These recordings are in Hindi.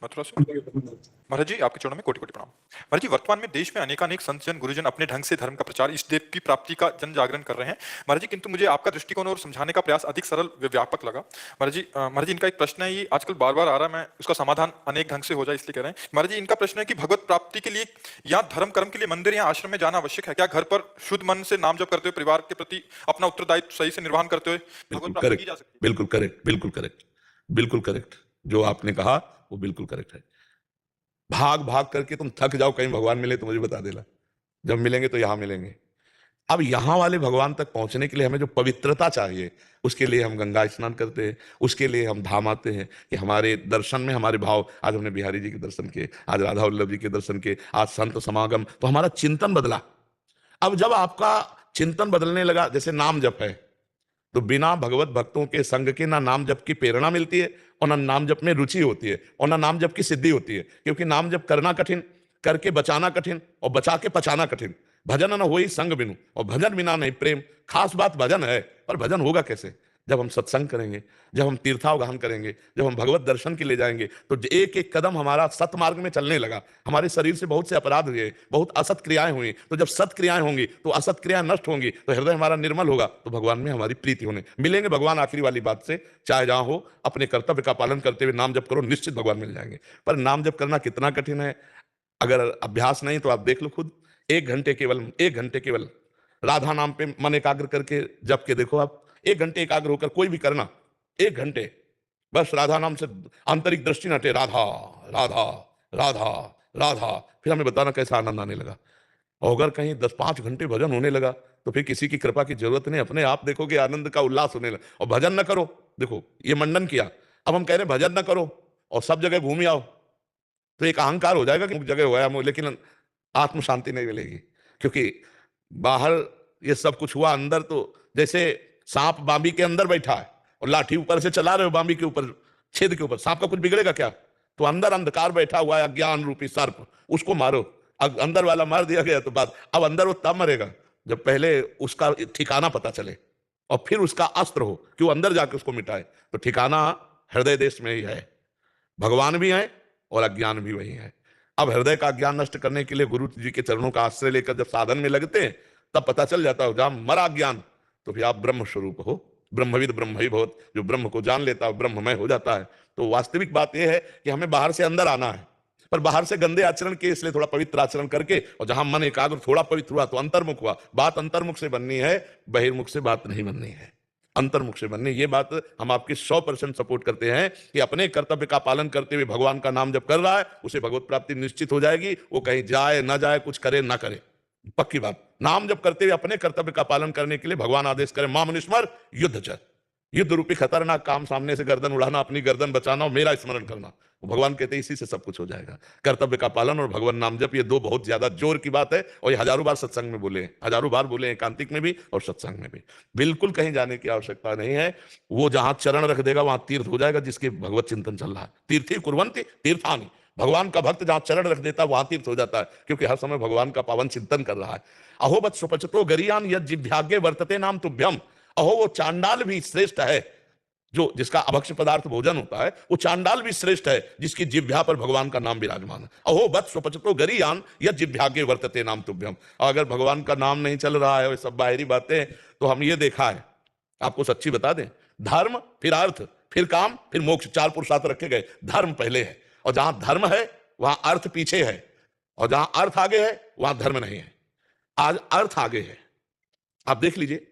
मथुरा से। महाराज जी, आपके चरणों में कोटि-कोटि प्रणाम। महाराज जी, वर्तमान में देश में अनेकानेक संत जन, गुरुजन अपने ढंग से धर्म का प्रचार, इष्ट देव की प्राप्ति का जन जागरण कर रहे हैं। महाराज जी, किंतु मुझे आपका दृष्टिकोण और समझाने का प्रयास अधिक सरल व व्यापक लगा। महाराज जी, इनका एक प्रश्न है, ये आजकल बार-बार आ रहा है, मैं उसका समाधान अनेक ढंग से हो जाए इसलिए कह रहे हैं। महाराज जी, इनका प्रश्न है कि भगवत प्राप्ति के लिए या धर्म कर्म के लिए मंदिर या आश्रम में जाना आवश्यक है क्या? घर पर शुद्ध मन से नाम जप करते हुए परिवार के प्रति अपना उत्तरदायित्व सही से निर्वहन करते हुए भगवत बिल्कुल प्राप्ति की करेक्ट, जा सकती है? बिल्कुल करेक्ट, बिल्कुल करेक्ट, बिल्कुल करेक्ट। जो आपने कहा वो बिल्कुल करेक्ट है। भाग भाग करके तुम थक जाओ, कहीं भगवान मिले तो मुझे बता देना। जब मिलेंगे तो यहां मिलेंगे। अब यहां वाले भगवान तक पहुंचने के लिए हमें जो पवित्रता चाहिए, उसके लिए हम गंगा स्नान करते हैं, उसके लिए हम धाम आते हैं कि हमारे दर्शन में हमारे भाव। आज हमने बिहारी जी के दर्शन किए, आज राधा वल्लभ जी के दर्शन किए, आज संत समागम, तो हमारा चिंतन बदला। अब जब आपका चिंतन बदलने लगा, जैसे नाम जप है, तो बिना भगवत भक्तों के संग के ना नाम जप की प्रेरणा मिलती है, और ना नाम जप में रुचि होती है, और ना नाम जप की सिद्धि होती है। क्योंकि नाम जप करना कठिन, करके बचाना कठिन, और बचा के पचाना कठिन। भजन न होई संग बिनु, और भजन बिना नहीं प्रेम। खास बात भजन है, पर भजन होगा कैसे? जब हम सत्संग करेंगे, जब हम तीर्थावगाहन करेंगे, जब हम भगवत दर्शन के लिए जाएंगे, तो एक एक कदम हमारा सतमार्ग में चलने लगा। हमारे शरीर से बहुत से अपराध हुए, बहुत असत क्रियाएं हुई, तो जब सत क्रियाएं होंगी तो असत क्रियाएं नष्ट होंगी, तो हृदय हमारा निर्मल होगा, तो भगवान में हमारी प्रीति होने मिलेंगे। भगवान आखिरी वाली बात से, चाहे जहां हो, अपने कर्तव्य का पालन करते हुए नाम जप करो, निश्चित भगवान मिल जाएंगे। पर नाम जप करना कितना कठिन है, अगर अभ्यास नहीं तो आप देख लो खुद। 1 घंटे केवल, 1 घंटे केवल राधा नाम पे मन एकाग्र करके जप के देखो आप। 1 घंटे एकाग्र होकर कोई भी करना, 1 घंटे बस राधा नाम से आंतरिक दृष्टि न हटे, राधा राधा राधा राधा, फिर हमें बताना कैसा आनंद आने लगा। और अगर कहीं 10-5 घंटे भजन होने लगा, तो फिर किसी की कृपा की जरूरत नहीं, अपने आप देखोगे आनंद का उल्लास होने लगा। और भजन न करो, देखो ये मंडन किया, अब हम कह रहे हैं भजन न करो और सब जगह घूम आओ, तो एक अहंकार हो जाएगा कि मुझ जगह हुआ है, लेकिन आत्म शांति नहीं मिलेगी। क्योंकि बाहर ये सब कुछ हुआ, अंदर तो जैसे सांप बांबी के अंदर बैठा है और लाठी ऊपर से चला रहे हो बांबी के ऊपर, छेद के ऊपर, सांप का कुछ बिगड़ेगा क्या? तो अंदर अंधकार बैठा हुआ है, अज्ञान रूपी सर्प, उसको मारो। अंदर वाला मार दिया गया तो बात, अब अंदर वो तब मरेगा जब पहले उसका ठिकाना पता चले, और फिर उसका अस्त्र हो कि वो अंदर जाके उसको मिटाए। तो ठिकाना हृदय देश में ही है, भगवान भी है और अज्ञान भी वही है। अब हृदय का अज्ञान नष्ट करने के लिए गुरु जी के चरणों का आश्रय लेकर जब साधन में लगते हैं, तब पता चल जाता है जहां मरा ज्ञान, तो फिर आप ब्रह्म स्वरूप हो। ब्रह्मविद ब्रह्म ही बहुत, जो ब्रह्म को जान लेता है ब्रह्ममय हो जाता है। तो वास्तविक बात यह है कि हमें बाहर से अंदर आना है, पर बाहर से गंदे आचरण के, इसलिए थोड़ा पवित्र आचरण करके, और जहां मन एकाग्र थोड़ा पवित्र हुआ तो अंतर्मुख हुआ। बात अंतर्मुख से बननी है, बहिर्मुख से बात नहीं बननी है, अंतर्मुख से बननी। ये बात हम आपकी 100% सपोर्ट करते हैं कि अपने कर्तव्य का पालन करते हुए भगवान का नाम जब कर रहा है, उसे भगवत प्राप्ति निश्चित हो जाएगी। वो कहीं जाए ना जाए, कुछ करे ना करे, पक्की बात। नाम जब करते हुए अपने कर्तव्य का पालन करने के लिए भगवान आदेश करें, मां मनुष्मर युद्ध च, युद्ध रूपी खतरनाक काम, सामने से गर्दन उड़ाना, अपनी गर्दन बचाना और मेरा स्मरण करना। भगवान कहते हैं इसी से सब कुछ हो जाएगा। कर्तव्य का पालन और भगवान नाम जप, ये दो बहुत ज्यादा जोर की बात है, और ये हजारों बार सत्संग में बोले, हजारों बार बोले, एकांतिक में भी और सत्संग में भी। बिल्कुल कहीं जाने की आवश्यकता नहीं है। वो जहां चरण रख देगा वहां तीर्थ हो जाएगा, जिसके भगवत चिंतन चल रहा है। तीर्थी कुर्वन्ति तीर्थानि, भगवान का भक्त जहां चरण रख देता है वहां तीर्थ हो जाता है, क्योंकि हर समय भगवान का पावन चिंतन कर रहा है। अहो बत सुपचतो गरियान यद जिह्वाग्रे वर्तते नाम तुभ्यम। अहो, वो चांडाल भी श्रेष्ठ है, जो जिसका अभक्ष्य पदार्थ भोजन होता है, वो चांडाल भी श्रेष्ठ है जिसकी जिह्वा पर भगवान का नाम विराजमान है। अहो बत स्वपचतो गरियान यद जिह्वाग्रे वर्तते नाम तुभ्यम। अगर भगवान का नाम नहीं चल रहा है, सब बाहरी बातें, तो हम ये देखा है, आपको सच्ची बता दें, धर्म फिर अर्थ फिर काम फिर मोक्ष, 4 पुरुषार्थ रखे गए। धर्म पहले है, और जहां धर्म है वहां अर्थ पीछे है, और जहां अर्थ आगे है वहां धर्म नहीं है। आज अर्थ आगे है, आप देख लीजिए,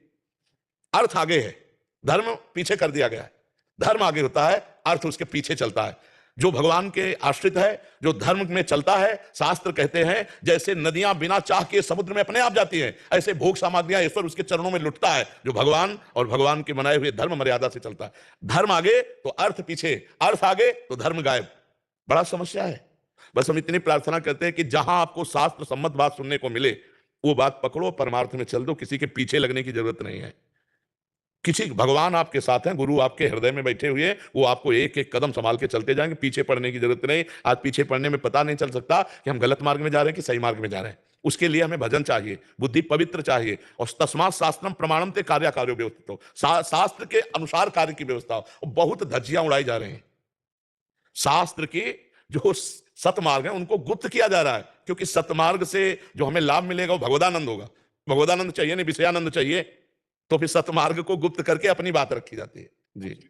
अर्थ आगे है, धर्म पीछे कर दिया गया है। धर्म आगे होता है, अर्थ उसके पीछे चलता है। जो भगवान के आश्रित है, जो धर्म में चलता है, शास्त्र कहते हैं जैसे नदियां बिना चाह के समुद्र में अपने आप जाती हैं, ऐसे भोग सामग्रियां ईश्वर उसके चरणों में लुटता है, जो भगवान और भगवान के बनाए हुए धर्म मर्यादा से चलता है। धर्म आगे तो अर्थ पीछे, अर्थ आगे तो धर्म गायब। बड़ा समस्या है। बस हम इतनी प्रार्थना करते हैं कि जहां आपको शास्त्र सम्मत बात सुनने को मिले, वो बात पकड़ो, परमार्थ में चल दो, किसी के पीछे लगने की जरूरत नहीं है। किसी, भगवान आपके साथ हैं, गुरु आपके हृदय में बैठे हुए, वो आपको एक एक कदम संभाल के चलते जाएंगे, पीछे पड़ने की जरूरत नहीं। आज पीछे पड़ने में पता नहीं चल सकता कि हम गलत मार्ग में जा रहे हैं कि सही मार्ग में जा रहे हैं। उसके लिए हमें भजन चाहिए, बुद्धि पवित्र चाहिए, और तस्मात् शास्त्रम प्रमाणम ते कार्य कार्यो व्यवस्थित हो, शास्त्र के अनुसार कार्य की व्यवस्था हो। बहुत धज्जियां उड़ाई जा रही हैं, शास्त्र की जो सतमार्ग है उनको गुप्त किया जा रहा है, क्योंकि सतमार्ग से जो हमें लाभ मिलेगा वो भगवदानंद होगा। भगवदानंद चाहिए नहीं, विषयानंद चाहिए, तो फिर सतमार्ग को गुप्त करके अपनी बात रखी जाती है। जी।